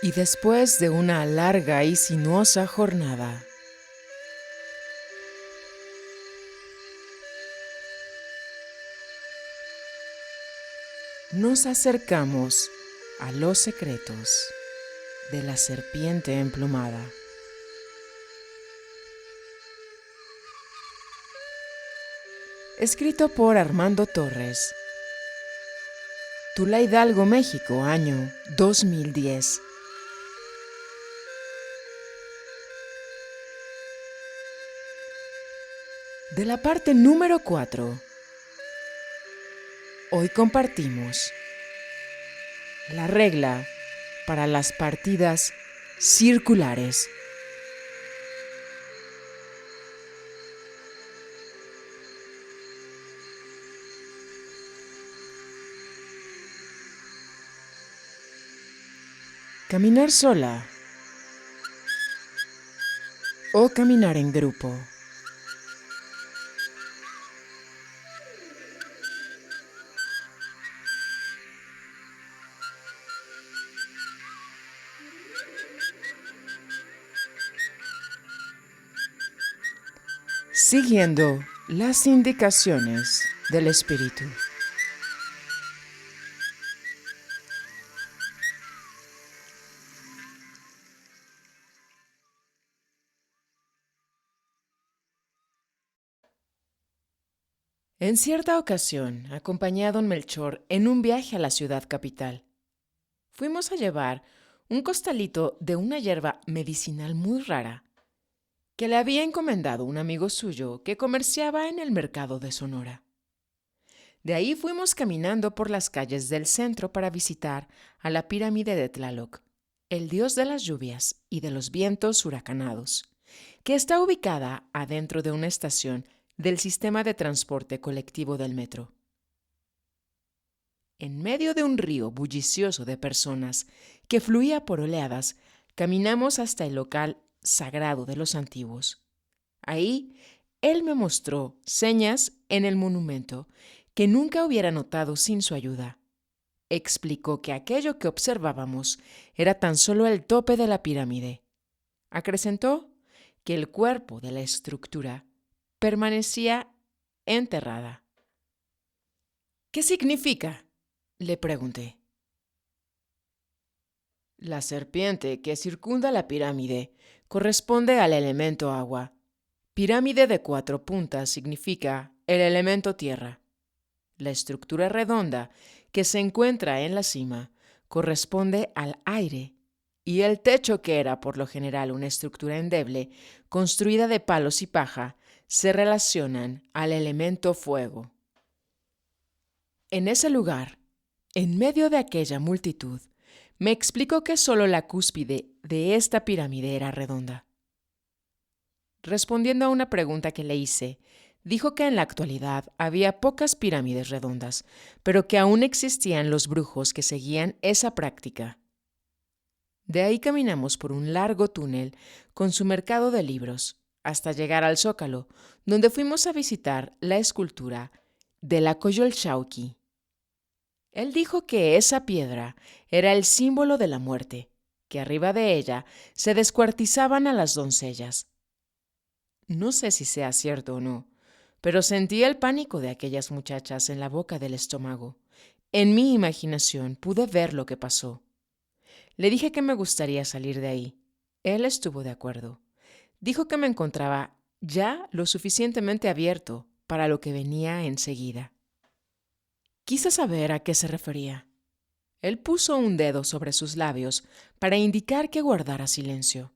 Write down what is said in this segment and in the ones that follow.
Y después de una larga y sinuosa jornada, nos acercamos a los secretos de la serpiente emplumada. Escrito por Armando Torres. Tula Hidalgo, México, año 2010. De la parte número 4, hoy compartimos la regla para las partidas circulares. Caminar sola o caminar en grupo. Siguiendo las indicaciones del espíritu. En cierta ocasión, acompañé a don Melchor en un viaje a la ciudad capital. Fuimos a llevar un costalito de una hierba medicinal muy rara que le había encomendado un amigo suyo que comerciaba en el mercado de Sonora. De ahí fuimos caminando por las calles del centro para visitar a la pirámide de Tlaloc, el dios de las lluvias y de los vientos huracanados, que está ubicada adentro de una estación del sistema de transporte colectivo del metro. En medio de un río bullicioso de personas que fluía por oleadas, caminamos hasta el local sagrado de los antiguos. Ahí, él me mostró señas en el monumento que nunca hubiera notado sin su ayuda. Explicó que aquello que observábamos era tan solo el tope de la pirámide. Acrecentó que el cuerpo de la estructura permanecía enterrada. ¿Qué significa?, le pregunté. La serpiente que circunda la pirámide corresponde al elemento agua. Pirámide de 4 puntas significa el elemento tierra. La estructura redonda que se encuentra en la cima corresponde al aire y el techo, que era por lo general una estructura endeble construida de palos y paja, se relacionan al elemento fuego. En ese lugar, en medio de aquella multitud, me explicó que solo la cúspide de esta pirámide era redonda. Respondiendo a una pregunta que le hice, dijo que en la actualidad había pocas pirámides redondas, pero que aún existían los brujos que seguían esa práctica. De ahí caminamos por un largo túnel con su mercado de libros, hasta llegar al Zócalo, donde fuimos a visitar la escultura de la Coyolxauhqui. Él dijo que esa piedra era el símbolo de la muerte, que arriba de ella se descuartizaban a las doncellas. No sé si sea cierto o no, pero sentí el pánico de aquellas muchachas en la boca del estómago. En mi imaginación pude ver lo que pasó. Le dije que me gustaría salir de ahí. Él estuvo de acuerdo. Dijo que me encontraba ya lo suficientemente abierto para lo que venía enseguida. Quise saber a qué se refería. Él puso un dedo sobre sus labios para indicar que guardara silencio.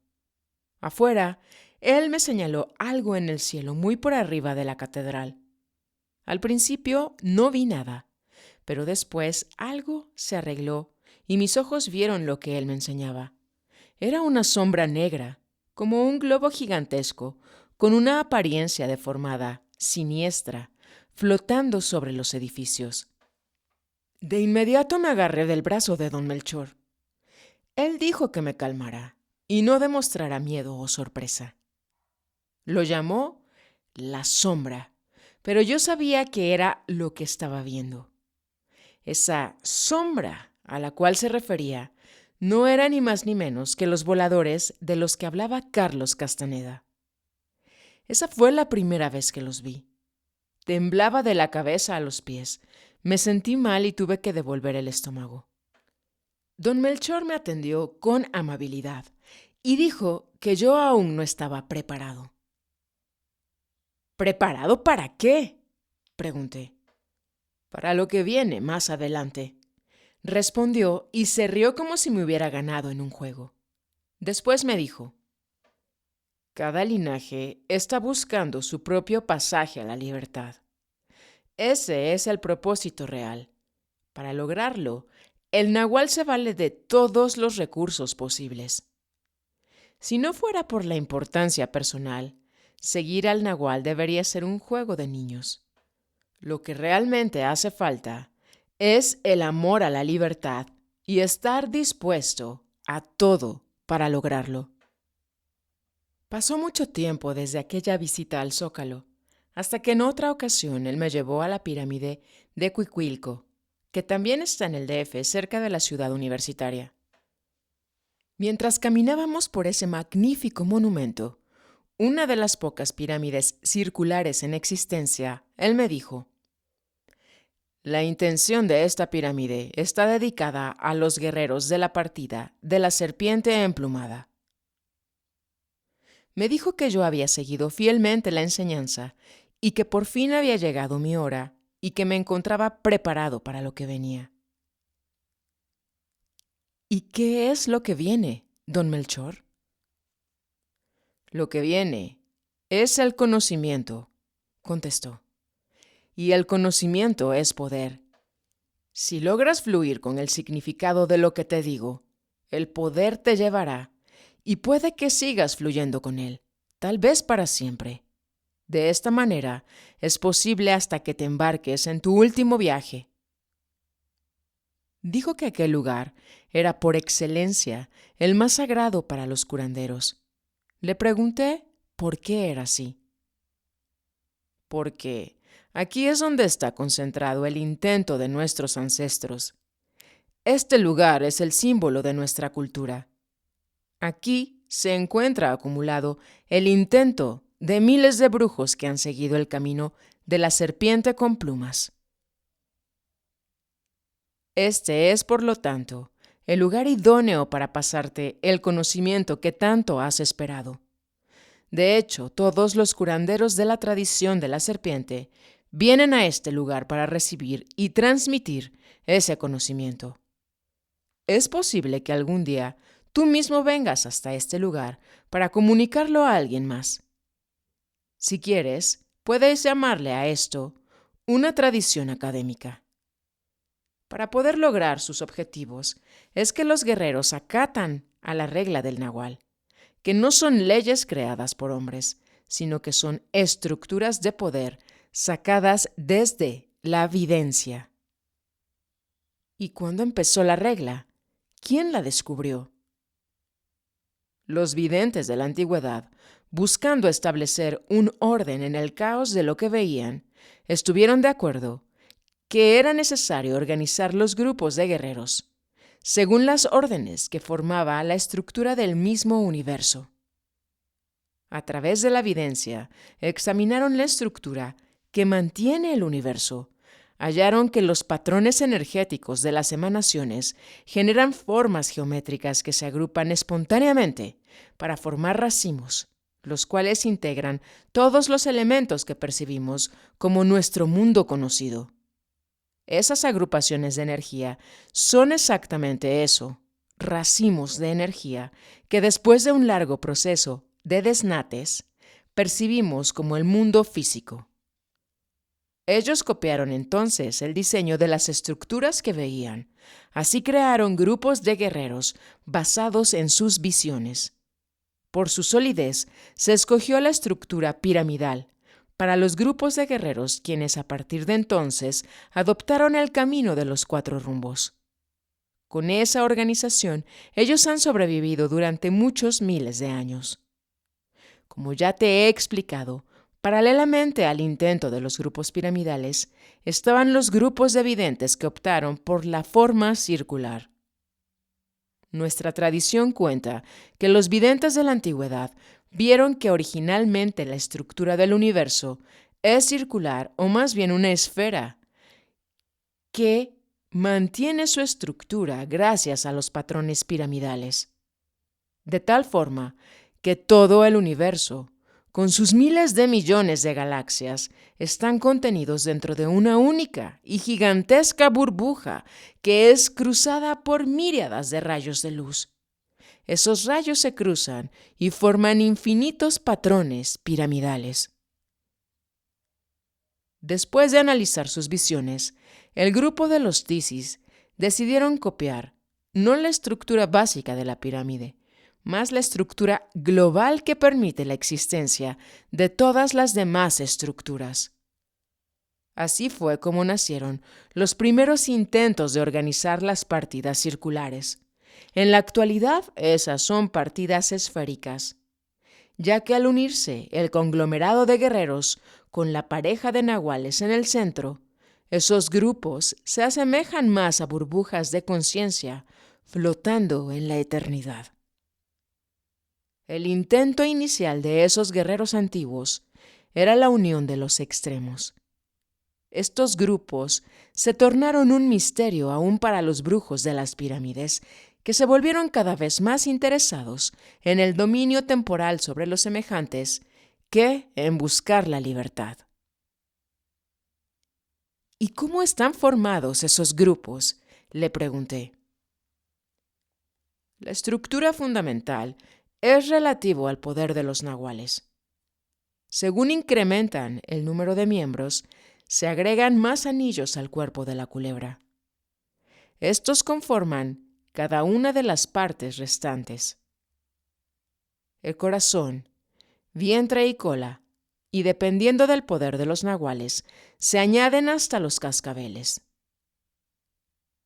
Afuera, él me señaló algo en el cielo muy por arriba de la catedral. Al principio no vi nada, pero después algo se arregló y mis ojos vieron lo que él me enseñaba. Era una sombra negra, como un globo gigantesco, con una apariencia deformada, siniestra, flotando sobre los edificios. De inmediato me agarré del brazo de don Melchor. Él dijo que me calmara y no demostrara miedo o sorpresa. Lo llamó la sombra, pero yo sabía que era lo que estaba viendo. Esa sombra a la cual se refería No era ni más ni menos que los voladores de los que hablaba Carlos Castaneda. Esa fue la primera vez que los vi. Temblaba de la cabeza a los pies. Me sentí mal y tuve que devolver el estómago. Don Melchor me atendió con amabilidad y dijo que yo aún no estaba preparado. ¿Preparado para qué?, pregunté. Para lo que viene más adelante, respondió y se rió como si me hubiera ganado en un juego. Después me dijo: cada linaje está buscando su propio pasaje a la libertad. Ese es el propósito real. Para lograrlo, el nahual se vale de todos los recursos posibles. Si no fuera por la importancia personal, seguir al nahual debería ser un juego de niños. Lo que realmente hace falta es el amor a la libertad y estar dispuesto a todo para lograrlo. Pasó mucho tiempo desde aquella visita al Zócalo, hasta que en otra ocasión él me llevó a la pirámide de Cuicuilco, que también está en el DF, cerca de la ciudad universitaria. Mientras caminábamos por ese magnífico monumento, una de las pocas pirámides circulares en existencia, él me dijo: la intención de esta pirámide está dedicada a los guerreros de la partida de la serpiente emplumada. Me dijo que yo había seguido fielmente la enseñanza y que por fin había llegado mi hora y que me encontraba preparado para lo que venía. ¿Y qué es lo que viene, don Melchor? Lo que viene es el conocimiento, contestó. Y el conocimiento es poder. Si logras fluir con el significado de lo que te digo, el poder te llevará y puede que sigas fluyendo con él, tal vez para siempre. De esta manera es posible hasta que te embarques en tu último viaje. Dijo que aquel lugar era por excelencia el más sagrado para los curanderos. Le pregunté por qué era así. Porque aquí es donde está concentrado el intento de nuestros ancestros. Este lugar es el símbolo de nuestra cultura. Aquí se encuentra acumulado el intento de miles de brujos que han seguido el camino de la serpiente con plumas. Este es, por lo tanto, el lugar idóneo para pasarte el conocimiento que tanto has esperado. De hecho, todos los curanderos de la tradición de la serpiente vienen a este lugar para recibir y transmitir ese conocimiento. Es posible que algún día tú mismo vengas hasta este lugar para comunicarlo a alguien más. Si quieres, puedes llamarle a esto una tradición académica. Para poder lograr sus objetivos, es que los guerreros acatan a la regla del nahual, que no son leyes creadas por hombres, sino que son estructuras de poder sacadas desde la evidencia. ¿Y cuándo empezó la regla? ¿Quién la descubrió? Los videntes de la antigüedad, buscando establecer un orden en el caos de lo que veían, estuvieron de acuerdo que era necesario organizar los grupos de guerreros, según las órdenes que formaba la estructura del mismo universo. A través de la evidencia, examinaron la estructura que mantiene el universo. Hallaron que los patrones energéticos de las emanaciones generan formas geométricas que se agrupan espontáneamente para formar racimos, los cuales integran todos los elementos que percibimos como nuestro mundo conocido. Esas agrupaciones de energía son exactamente eso, racimos de energía que después de un largo proceso de desnates percibimos como el mundo físico. Ellos copiaron entonces el diseño de las estructuras que veían, así crearon grupos de guerreros basados en sus visiones. Por su solidez se escogió la estructura piramidal para los grupos de guerreros, quienes a partir de entonces adoptaron el camino de los 4 rumbos. Con esa organización, ellos han sobrevivido durante muchos miles de años. Como ya te he explicado, paralelamente al intento de los grupos piramidales, estaban los grupos de videntes que optaron por la forma circular. Nuestra tradición cuenta que los videntes de la antigüedad vieron que originalmente la estructura del universo es circular o más bien una esfera que mantiene su estructura gracias a los patrones piramidales. De tal forma que todo el universo, con sus miles de millones de galaxias, están contenidos dentro de una única y gigantesca burbuja que es cruzada por miríadas de rayos de luz. Esos rayos se cruzan y forman infinitos patrones piramidales. Después de analizar sus visiones, el grupo de los Tisis decidieron copiar no la estructura básica de la pirámide, más la estructura global que permite la existencia de todas las demás estructuras. Así fue como nacieron los primeros intentos de organizar las partidas circulares. En la actualidad, esas son partidas esféricas, ya que al unirse el conglomerado de guerreros con la pareja de nahuales en el centro, esos grupos se asemejan más a burbujas de conciencia flotando en la eternidad. El intento inicial de esos guerreros antiguos era la unión de los extremos. Estos grupos se tornaron un misterio aún para los brujos de las pirámides, que se volvieron cada vez más interesados en el dominio temporal sobre los semejantes que en buscar la libertad. ¿Y cómo están formados esos grupos?, le pregunté. La estructura fundamental es relativo al poder de los nahuales. Según incrementan el número de miembros, se agregan más anillos al cuerpo de la culebra. Estos conforman cada una de las partes restantes: el corazón, vientre y cola, y dependiendo del poder de los nahuales, se añaden hasta los cascabeles.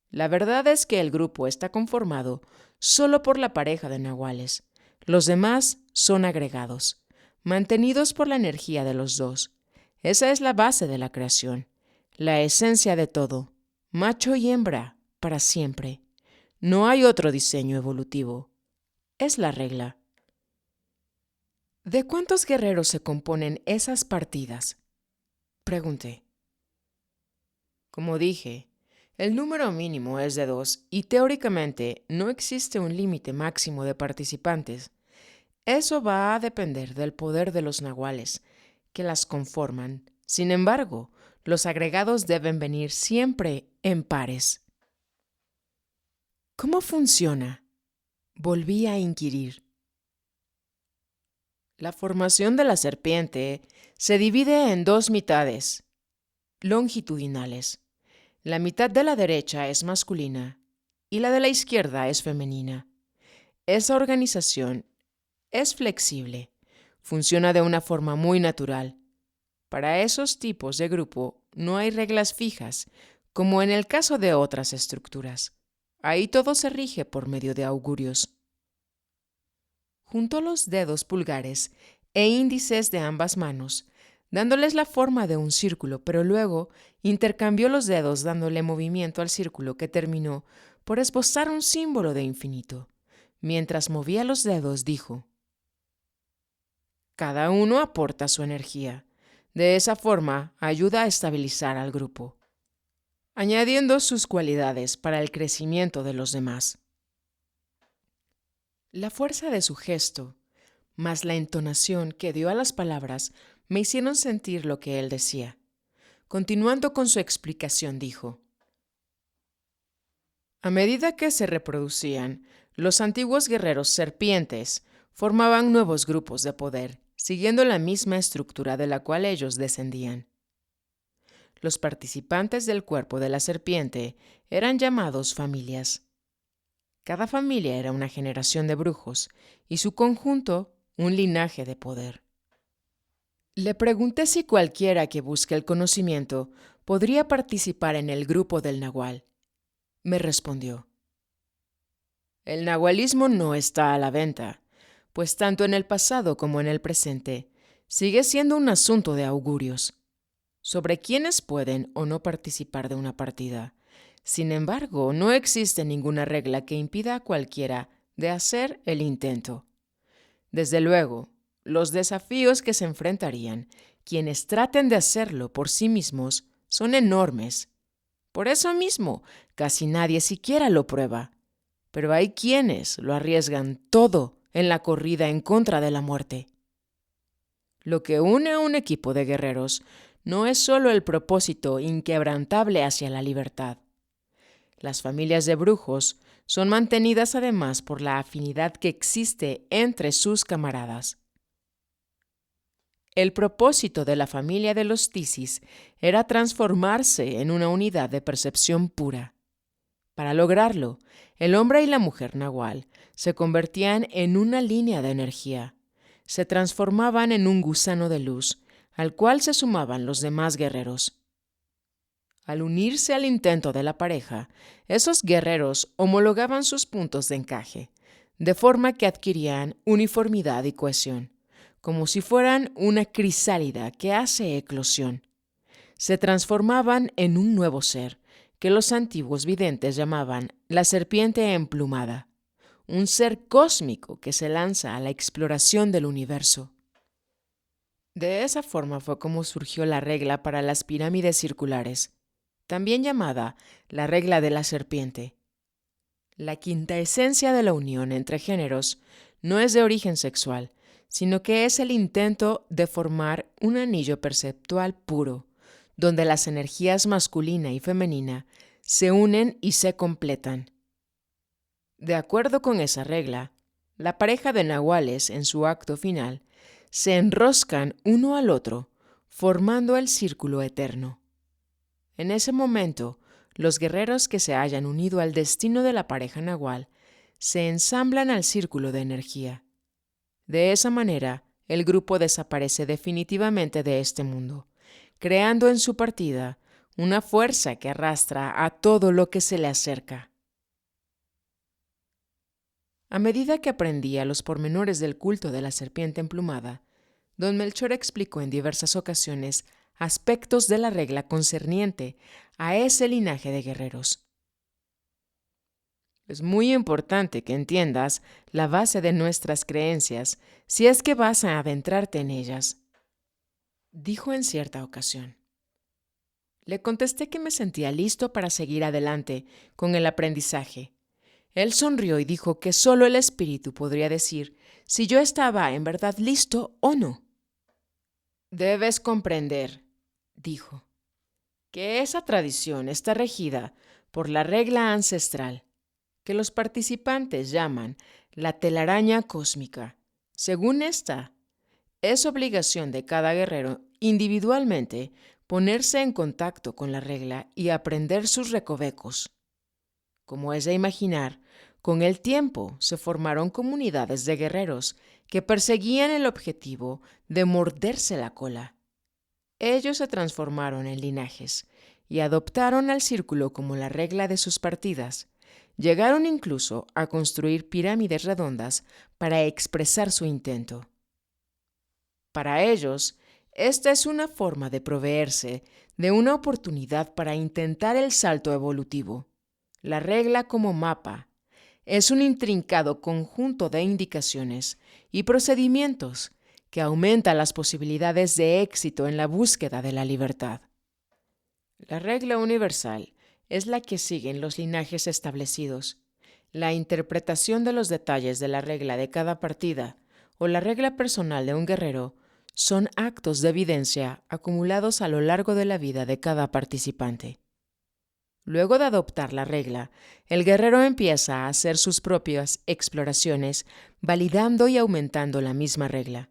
La verdad es que el grupo está conformado solo por la pareja de nahuales. Los demás son agregados, mantenidos por la energía de los dos. Esa es la base de la creación, la esencia de todo, macho y hembra, para siempre. No hay otro diseño evolutivo. Es la regla. ¿De cuántos guerreros se componen esas partidas?, pregunté. Como dije, el número mínimo es de 2 y teóricamente no existe un límite máximo de participantes. Eso va a depender del poder de los nahuales que las conforman. Sin embargo, los agregados deben venir siempre en pares. ¿Cómo funciona?, volví a inquirir. La formación de la serpiente se divide en 2 mitades longitudinales. La mitad de la derecha es masculina y la de la izquierda es femenina. Esa organización es flexible, funciona de una forma muy natural. Para esos tipos de grupo no hay reglas fijas, como en el caso de otras estructuras. Ahí todo se rige por medio de augurios. Juntó los dedos pulgares e índices de ambas manos, dándoles la forma de un círculo, pero luego intercambió los dedos dándole movimiento al círculo, que terminó por esbozar un símbolo de infinito. Mientras movía los dedos, dijo: cada uno aporta su energía. De esa forma ayuda a estabilizar al grupo, añadiendo sus cualidades para el crecimiento de los demás. La fuerza de su gesto, más la entonación que dio a las palabras, me hicieron sentir lo que él decía. Continuando con su explicación, dijo: a medida que se reproducían, los antiguos guerreros serpientes formaban nuevos grupos de poder, siguiendo la misma estructura de la cual ellos descendían. Los participantes del cuerpo de la serpiente eran llamados familias. Cada familia era una generación de brujos y su conjunto un linaje de poder. Le pregunté si cualquiera que busque el conocimiento podría participar en el grupo del nahual. Me respondió: el nahualismo no está a la venta, pues tanto en el pasado como en el presente sigue siendo un asunto de augurios. Sobre quiénes pueden o no participar de una partida Sin embargo, no existe ninguna regla que impida a cualquiera de hacer el intento. Desde luego, los desafíos que se enfrentarían quienes traten de hacerlo por sí mismos son enormes. Por eso mismo, casi nadie siquiera lo prueba. Pero hay quienes lo arriesgan todo en la corrida en contra de la muerte. Lo que une a un equipo de guerreros no es solo el propósito inquebrantable hacia la libertad. Las familias de brujos son mantenidas además por la afinidad que existe entre sus camaradas. El propósito de la familia de los Tisis era transformarse en una unidad de percepción pura. Para lograrlo, el hombre y la mujer nahual se convertían en una línea de energía. Se transformaban en un gusano de luz, al cual se sumaban los demás guerreros. Al unirse al intento de la pareja, esos guerreros homologaban sus puntos de encaje, de forma que adquirían uniformidad y cohesión, como si fueran una crisálida que hace eclosión. Se transformaban en un nuevo ser, que los antiguos videntes llamaban la serpiente emplumada, un ser cósmico que se lanza a la exploración del universo. De esa forma fue como surgió la regla para las pirámides circulares, también llamada la regla de la serpiente. La quinta esencia de la unión entre géneros no es de origen sexual, sino que es el intento de formar un anillo perceptual puro, donde las energías masculina y femenina se unen y se completan. De acuerdo con esa regla, la pareja de nahuales en su acto final se enroscan uno al otro, formando el círculo eterno. En ese momento, los guerreros que se hayan unido al destino de la pareja nahual se ensamblan al círculo de energía. De esa manera, el grupo desaparece definitivamente de este mundo, creando en su partida una fuerza que arrastra a todo lo que se le acerca. A medida que aprendía los pormenores del culto de la serpiente emplumada, don Melchor explicó en diversas ocasiones aspectos de la regla concerniente a ese linaje de guerreros. Es muy importante que entiendas la base de nuestras creencias si es que vas a adentrarte en ellas, dijo en cierta ocasión. Le contesté que me sentía listo para seguir adelante con el aprendizaje. Él sonrió y dijo que solo el espíritu podría decir si yo estaba en verdad listo o no. Debes comprender, dijo, que esa tradición está regida por la regla ancestral, que los participantes llaman la telaraña cósmica. Según esta, es obligación de cada guerrero individualmente ponerse en contacto con la regla y aprender sus recovecos. Como es de imaginar, con el tiempo se formaron comunidades de guerreros que perseguían el objetivo de morderse la cola. Ellos se transformaron en linajes y adoptaron al círculo como la regla de sus partidas. Llegaron incluso a construir pirámides redondas para expresar su intento. Para ellos, esta es una forma de proveerse de una oportunidad para intentar el salto evolutivo. La regla como mapa es un intrincado conjunto de indicaciones y procedimientos que aumenta las posibilidades de éxito en la búsqueda de la libertad. La regla universal es la que siguen los linajes establecidos. La interpretación de los detalles de la regla de cada partida o la regla personal de un guerrero son actos de evidencia acumulados a lo largo de la vida de cada participante. Luego de adoptar la regla, el guerrero empieza a hacer sus propias exploraciones, validando y aumentando la misma regla.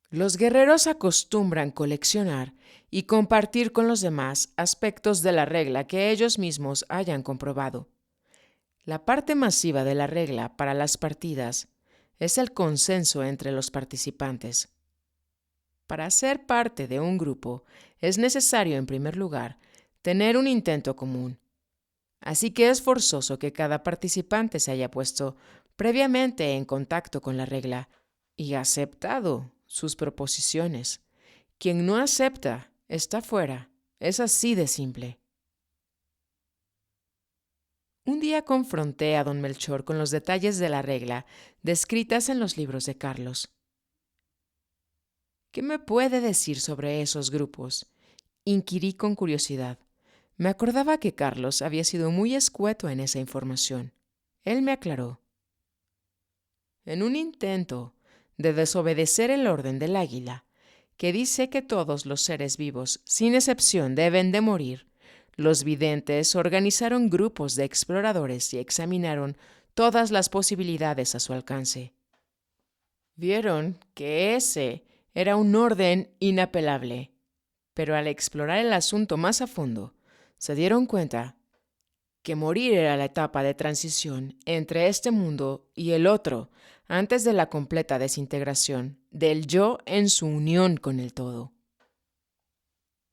Los guerreros acostumbran coleccionar y compartir con los demás aspectos de la regla que ellos mismos hayan comprobado. La parte masiva de la regla para las partidas es el consenso entre los participantes. Para ser parte de un grupo es necesario, en primer lugar, tener un intento común. Así que es forzoso que cada participante se haya puesto previamente en contacto con la regla y aceptado sus proposiciones. Quien no acepta está fuera. Es así de simple. Un día confronté a don Melchor con los detalles de la regla descritas en los libros de Carlos. ¿Qué me puede decir sobre esos grupos? Inquirí con curiosidad. Me acordaba que Carlos había sido muy escueto en esa información. Él me aclaró. En un intento de desobedecer el orden del águila, que dice que todos los seres vivos, sin excepción, deben de morir, los videntes organizaron grupos de exploradores y examinaron todas las posibilidades a su alcance. Vieron que ese era un orden inapelable, pero al explorar el asunto más a fondo, se dieron cuenta que morir era la etapa de transición entre este mundo y el otro, antes de la completa desintegración del yo en su unión con el todo.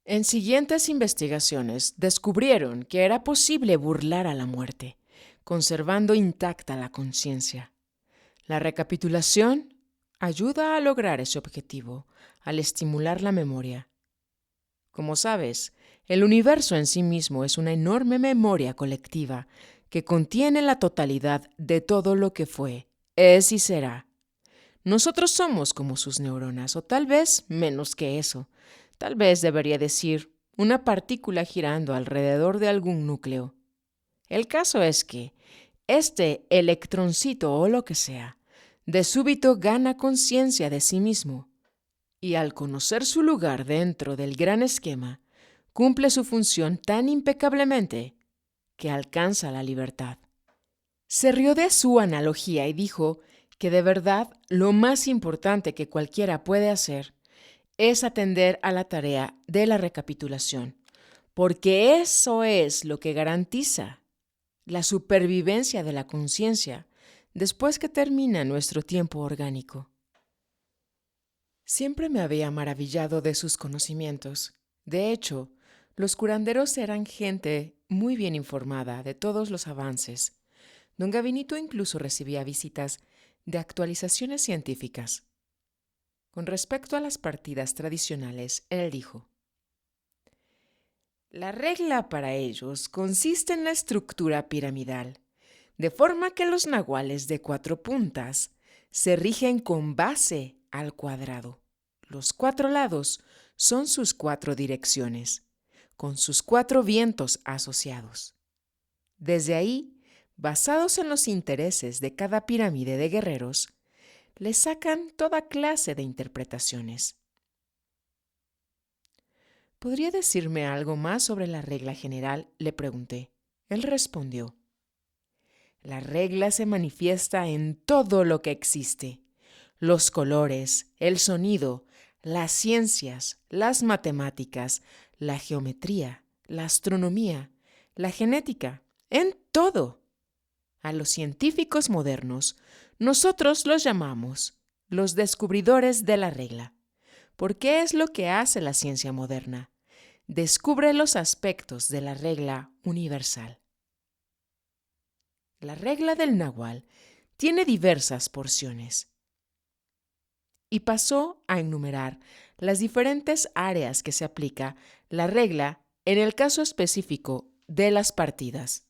En siguientes investigaciones descubrieron que era posible burlar a la muerte, conservando intacta la conciencia. La recapitulación ayuda a lograr ese objetivo al estimular la memoria. Como sabes, el universo en sí mismo es una enorme memoria colectiva que contiene la totalidad de todo lo que fue, es y será. Nosotros somos como sus neuronas, o tal vez menos que eso. Tal vez debería decir una partícula girando alrededor de algún núcleo. El caso es que este electroncito o lo que sea, de súbito gana conciencia de sí mismo y al conocer su lugar dentro del gran esquema, cumple su función tan impecablemente que alcanza la libertad. Se rió de su analogía y dijo que de verdad lo más importante que cualquiera puede hacer es atender a la tarea de la recapitulación, porque eso es lo que garantiza la supervivencia de la conciencia después que termina nuestro tiempo orgánico. Siempre me había maravillado de sus conocimientos. De hecho, los curanderos eran gente muy bien informada de todos los avances. Don Gabinito incluso recibía visitas de actualizaciones científicas. Con respecto a las partidas tradicionales, él dijo: la regla para ellos consiste en la estructura piramidal, de forma que los nahuales de 4 puntas se rigen con base al cuadrado. Los 4 lados son sus 4 direcciones, con sus 4 vientos asociados. Desde ahí, basados en los intereses de cada pirámide de guerreros, le sacan toda clase de interpretaciones. ¿Podría decirme algo más sobre la regla general?, le pregunté. Él respondió: la regla se manifiesta en todo lo que existe: los colores, el sonido, las ciencias, las matemáticas, la geometría, la astronomía, la genética, en todo. A los científicos modernos, nosotros los llamamos los descubridores de la regla, porque es lo que hace la ciencia moderna. Descubre los aspectos de la regla universal. La regla del Nahual tiene diversas porciones. Y pasó a enumerar las diferentes áreas que se aplica la regla en el caso específico de las partidas.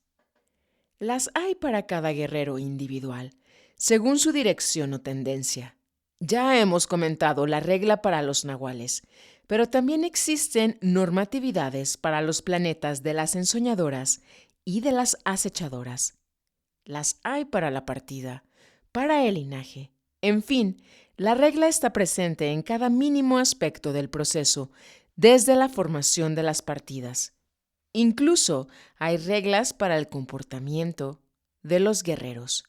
Las hay para cada guerrero individual, según su dirección o tendencia. Ya hemos comentado la regla para los nahuales, pero también existen normatividades para los planetas de las ensoñadoras y de las acechadoras. Las hay para la partida, para el linaje. En fin, la regla está presente en cada mínimo aspecto del proceso, desde la formación de las partidas. Incluso hay reglas para el comportamiento de los guerreros.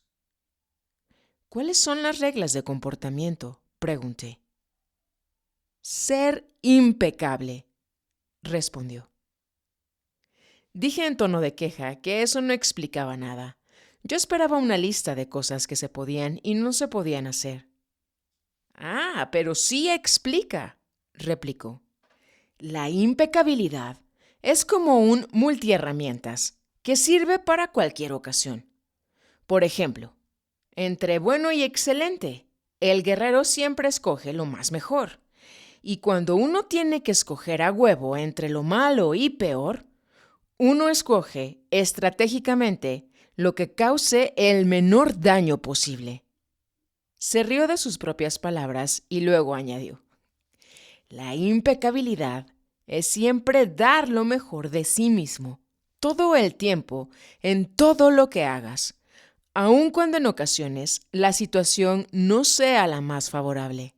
¿Cuáles son las reglas de comportamiento?, pregunté. Ser impecable, respondió. Dije en tono de queja que eso no explicaba nada. Yo esperaba una lista de cosas que se podían y no se podían hacer. Ah, pero sí explica, replicó. La impecabilidad es como un multiherramientas que sirve para cualquier ocasión. Por ejemplo, entre bueno y excelente, el guerrero siempre escoge lo más mejor. Y cuando uno tiene que escoger a huevo entre lo malo y peor, uno escoge estratégicamente lo que cause el menor daño posible. Se rió de sus propias palabras y luego añadió: la impecabilidad es siempre dar lo mejor de sí mismo, todo el tiempo, en todo lo que hagas, aun cuando en ocasiones la situación no sea la más favorable.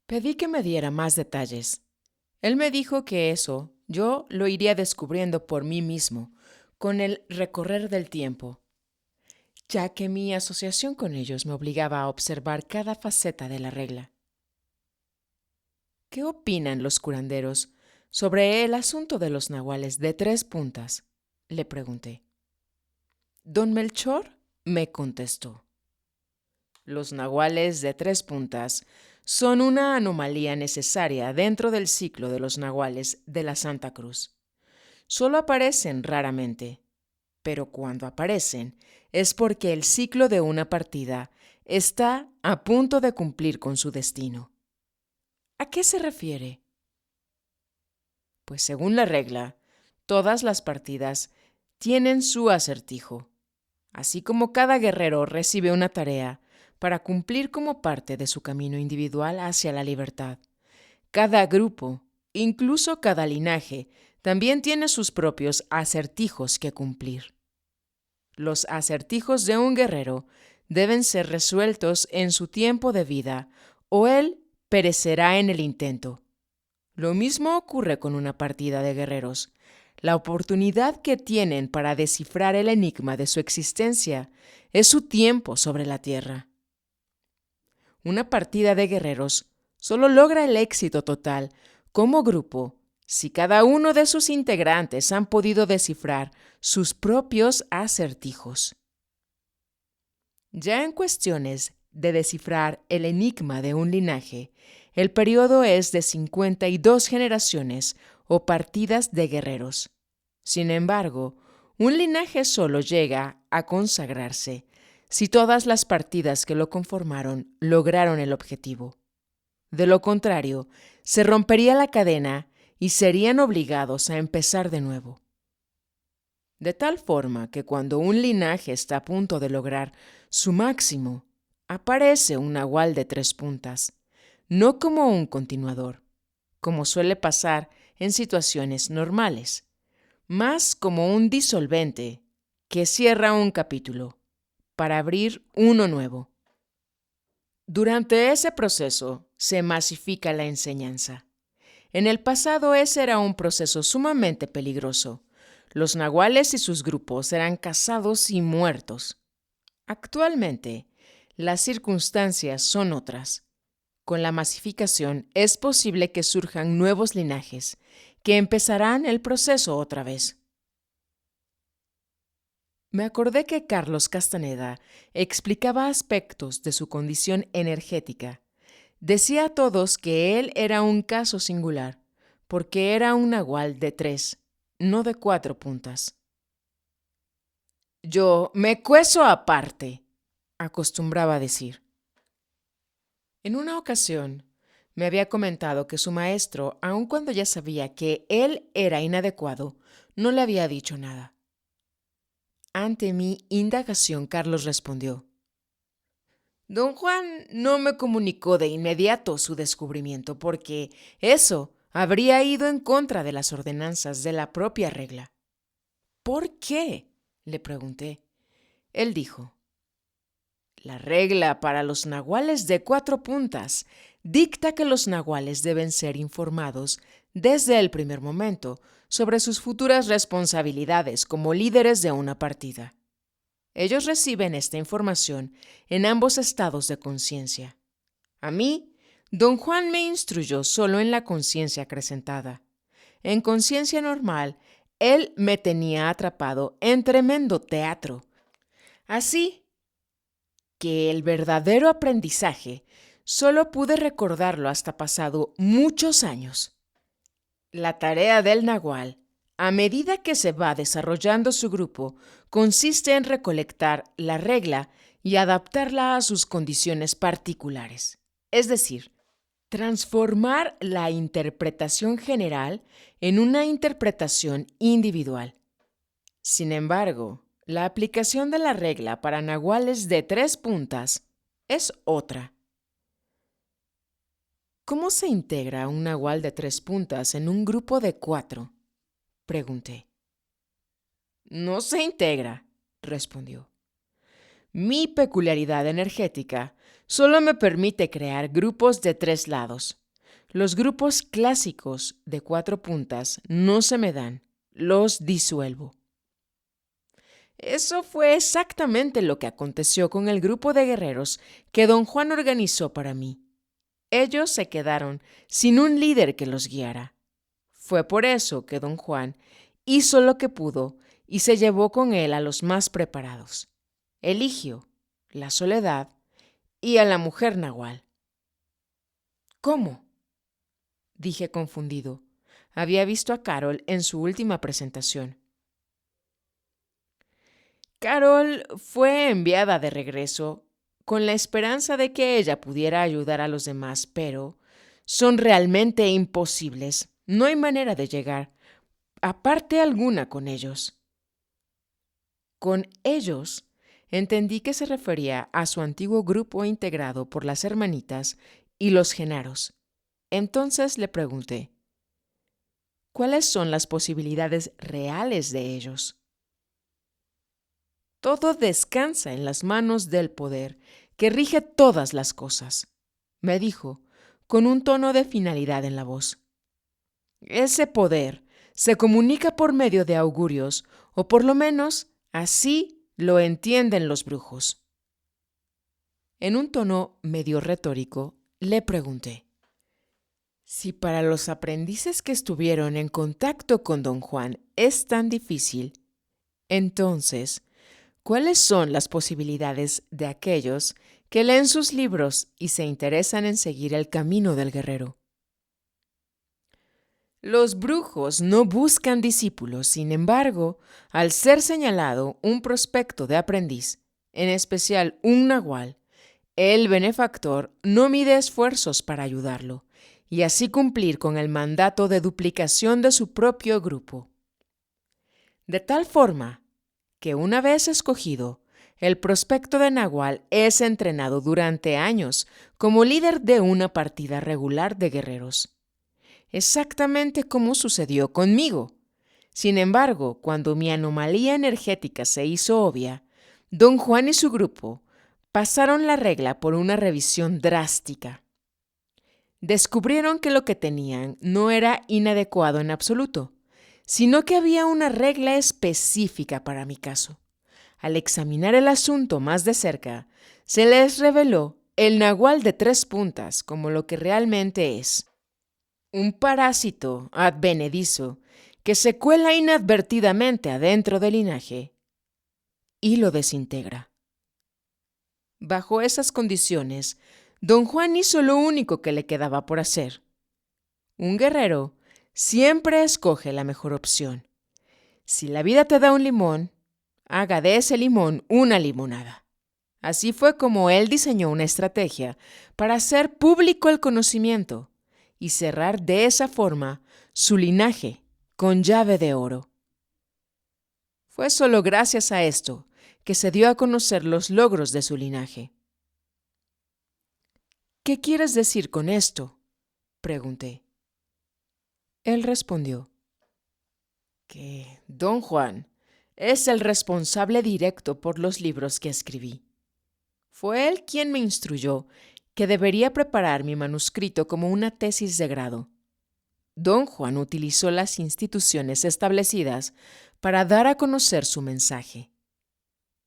Pedí que me diera más detalles. Él me dijo que eso yo lo iría descubriendo por mí mismo, con el recorrer del tiempo, ya que mi asociación con ellos me obligaba a observar cada faceta de la regla. ¿Qué opinan los curanderos sobre el asunto de los nahuales de 3 puntas?, le pregunté. Don Melchor me contestó: los nahuales de 3 puntas son una anomalía necesaria dentro del ciclo de los nahuales de la Santa Cruz. Solo aparecen raramente, pero cuando aparecen es porque el ciclo de una partida está a punto de cumplir con su destino. ¿A qué se refiere? Pues según la regla, todas las partidas tienen su acertijo, así como cada guerrero recibe una tarea para cumplir como parte de su camino individual hacia la libertad. Cada grupo, incluso cada linaje, también tiene sus propios acertijos que cumplir. Los acertijos de un guerrero deben ser resueltos en su tiempo de vida, o él perecerá en el intento. Lo mismo ocurre con una partida de guerreros. La oportunidad que tienen para descifrar el enigma de su existencia es su tiempo sobre la tierra. Una partida de guerreros solo logra el éxito total como grupo si cada uno de sus integrantes han podido descifrar sus propios acertijos. Ya en cuestiones de descifrar el enigma de un linaje, el periodo es de 52 generaciones o partidas de guerreros. Sin embargo, un linaje solo llega a consagrarse si todas las partidas que lo conformaron lograron el objetivo. De lo contrario, se rompería la cadena y serían obligados a empezar de nuevo. De tal forma que cuando un linaje está a punto de lograr su máximo, aparece un nahual de 3 puntas, no como un continuador, como suele pasar en situaciones normales, más como un disolvente que cierra un capítulo para abrir uno nuevo. Durante ese proceso se masifica la enseñanza. En el pasado ese era un proceso sumamente peligroso. Los nahuales y sus grupos eran cazados y muertos. Actualmente, las circunstancias son otras. Con la masificación es posible que surjan nuevos linajes que empezarán el proceso otra vez. Me acordé que Carlos Castaneda explicaba aspectos de su condición energética. Decía a todos que él era un caso singular, porque era un nahual de 3, no de 4 puntas. Yo me cuezo aparte, acostumbraba a decir. En una ocasión, me había comentado que su maestro, aun cuando ya sabía que él era inadecuado, no le había dicho nada. Ante mi indagación, Carlos respondió: Don Juan no me comunicó de inmediato su descubrimiento porque eso habría ido en contra de las ordenanzas de la propia regla. ¿Por qué?, le pregunté. Él dijo: la regla para los nahuales de 4 puntas dicta que los nahuales deben ser informados desde el primer momento sobre sus futuras responsabilidades como líderes de una partida. Ellos reciben esta información en ambos estados de conciencia. A mí, don Juan me instruyó solo en la conciencia acrecentada. En conciencia normal, él me tenía atrapado en tremendo teatro. Así que el verdadero aprendizaje solo pude recordarlo hasta pasado muchos años. La tarea del nahual, a medida que se va desarrollando su grupo, consiste en recolectar la regla y adaptarla a sus condiciones particulares. Es decir, transformar la interpretación general en una interpretación individual. Sin embargo, La aplicación de la regla para nahuales de 3 puntas es otra. ¿Cómo se integra un nahual de 3 puntas en un grupo de 4? Pregunté. No se integra, respondió. Mi peculiaridad energética solo me permite crear grupos de 3 lados. Los grupos clásicos de 4 puntas no se me dan, los disuelvo. Eso fue exactamente lo que aconteció con el grupo de guerreros que don Juan organizó para mí. Ellos se quedaron sin un líder que los guiara. Fue por eso que don Juan hizo lo que pudo y se llevó con él a los más preparados: Eligio, la Soledad y a la mujer nahual. ¿Cómo?, dije confundido. Había visto a Carol en su última presentación. Carol fue enviada de regreso con la esperanza de que ella pudiera ayudar a los demás, pero son realmente imposibles. No hay manera de llegar a parte alguna con ellos. Con ellos entendí que se refería a su antiguo grupo integrado por las hermanitas y los Genaros. Entonces le pregunté: ¿cuáles son las posibilidades reales de ellos? Todo descansa en las manos del poder que rige todas las cosas, me dijo, con un tono de finalidad en la voz. Ese poder se comunica por medio de augurios, o por lo menos así lo entienden los brujos. En un tono medio retórico, le pregunté: si para los aprendices que estuvieron en contacto con don Juan es tan difícil, entonces, ¿cuáles son las posibilidades de aquellos que leen sus libros y se interesan en seguir el camino del guerrero? Los brujos no buscan discípulos, sin embargo, al ser señalado un prospecto de aprendiz, en especial un nahual, el benefactor no mide esfuerzos para ayudarlo y así cumplir con el mandato de duplicación de su propio grupo. De tal forma que una vez escogido, el prospecto de nahual es entrenado durante años como líder de una partida regular de guerreros. Exactamente como sucedió conmigo. Sin embargo, cuando mi anomalía energética se hizo obvia, don Juan y su grupo pasaron la regla por una revisión drástica. Descubrieron que lo que tenían no era inadecuado en absoluto, sino que había una regla específica para mi caso. Al examinar el asunto más de cerca, se les reveló el nahual de 3 puntas como lo que realmente es: un parásito advenedizo que se cuela inadvertidamente adentro del linaje y lo desintegra. Bajo esas condiciones, don Juan hizo lo único que le quedaba por hacer. Un guerrero siempre escoge la mejor opción. Si la vida te da un limón, haga de ese limón una limonada. Así fue como él diseñó una estrategia para hacer público el conocimiento y cerrar de esa forma su linaje con llave de oro. Fue solo gracias a esto que se dio a conocer los logros de su linaje. ¿Qué quieres decir con esto?, pregunté. Él respondió que don Juan es el responsable directo por los libros que escribí. Fue él quien me instruyó que debería preparar mi manuscrito como una tesis de grado. Don Juan utilizó las instituciones establecidas para dar a conocer su mensaje.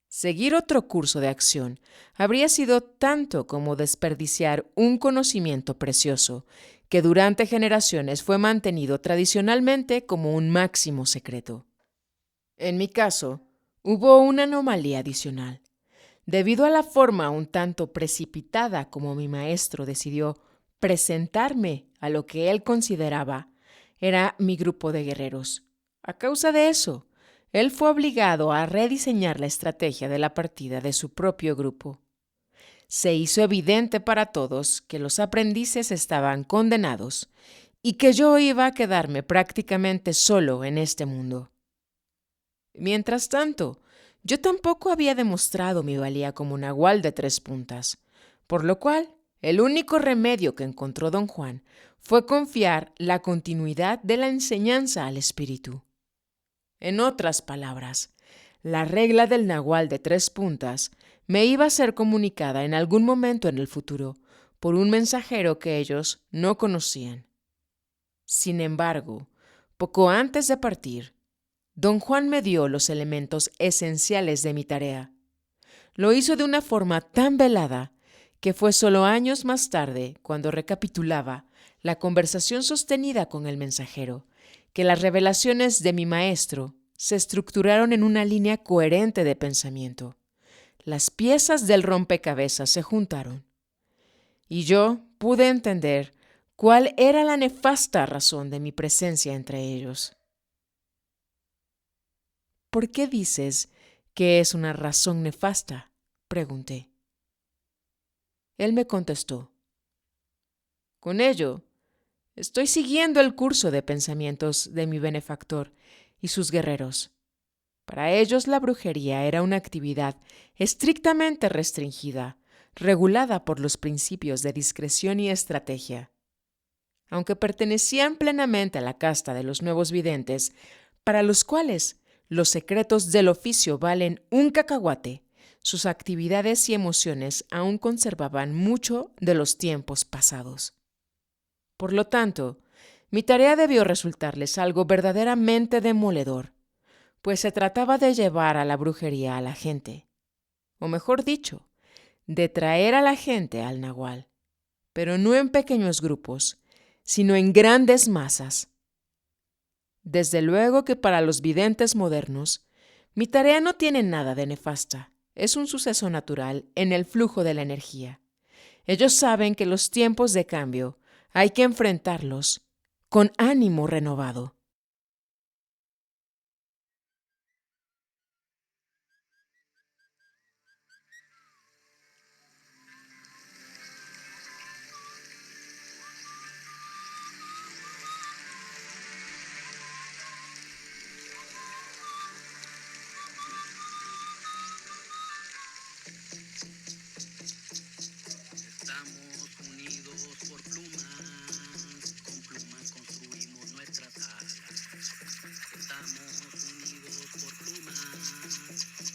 Seguir otro curso de acción habría sido tanto como desperdiciar un conocimiento precioso que durante generaciones fue mantenido tradicionalmente como un máximo secreto. En mi caso, hubo una anomalía adicional. Debido a la forma un tanto precipitada como mi maestro decidió presentarme a lo que él consideraba era mi grupo de guerreros. A causa de eso, él fue obligado a rediseñar la estrategia de la partida de su propio grupo. Se hizo evidente para todos que los aprendices estaban condenados y que yo iba a quedarme prácticamente solo en este mundo. Mientras tanto, Yo tampoco había demostrado mi valía como nahual de 3 puntas, por lo cual el único remedio que encontró don Juan fue confiar la continuidad de la enseñanza al espíritu. En otras palabras, la regla del nahual de 3 puntas me iba a ser comunicada en algún momento en el futuro por un mensajero que ellos no conocían. Sin embargo, poco antes de partir, don Juan me dio los elementos esenciales de mi tarea. Lo hizo de una forma tan velada que fue solo años más tarde, cuando recapitulaba la conversación sostenida con el mensajero, que las revelaciones de mi maestro se estructuraron en una línea coherente de pensamiento. Las piezas del rompecabezas se juntaron, y yo pude entender cuál era la nefasta razón de mi presencia entre ellos. ¿Por qué dices que es una razón nefasta?, pregunté. Él me contestó: con ello, estoy siguiendo el curso de pensamientos de mi benefactor y sus guerreros. Para ellos la brujería era una actividad estrictamente restringida, regulada por los principios de discreción y estrategia. Aunque pertenecían plenamente a la casta de los nuevos videntes, para los cuales los secretos del oficio valen un cacahuate, sus actividades y emociones aún conservaban mucho de los tiempos pasados. Por lo tanto, mi tarea debió resultarles algo verdaderamente demoledor, pues se trataba de llevar a la brujería a la gente, o mejor dicho, de traer a la gente al nahual, pero no en pequeños grupos, sino en grandes masas. Desde luego que para los videntes modernos, mi tarea no tiene nada de nefasta, es un suceso natural en el flujo de la energía. Ellos saben que los tiempos de cambio hay que enfrentarlos con ánimo renovado. Estamos unidos por plumas, con plumas construimos nuestras alas. Estamos unidos por plumas,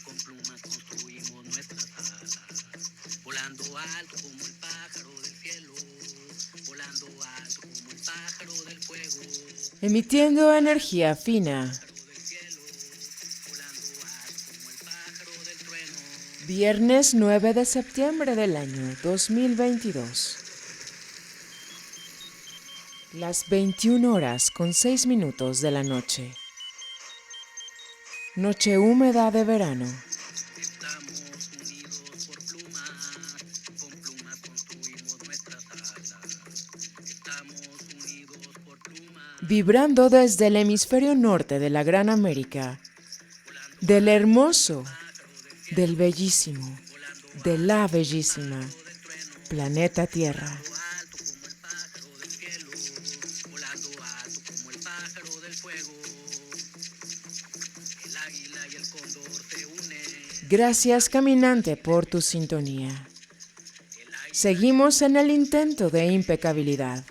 con plumas construimos nuestras alas. Volando alto como el pájaro del cielo, volando alto como el pájaro del fuego. Emitiendo energía fina. Viernes 9 de septiembre del año 2022. Las 21:06 de la noche. Noche húmeda de verano. Estamos unidos por plumas, con plumas construimos nuestras alas. Estamos unidos por plumas. Vibrando desde el hemisferio norte de la Gran América, del hermoso, del bellísimo, de la bellísima planeta Tierra. Volando alto como el pájaro del fuego. El águila y el cóndor se unen. Gracias, caminante, por tu sintonía. Seguimos en el intento de impecabilidad.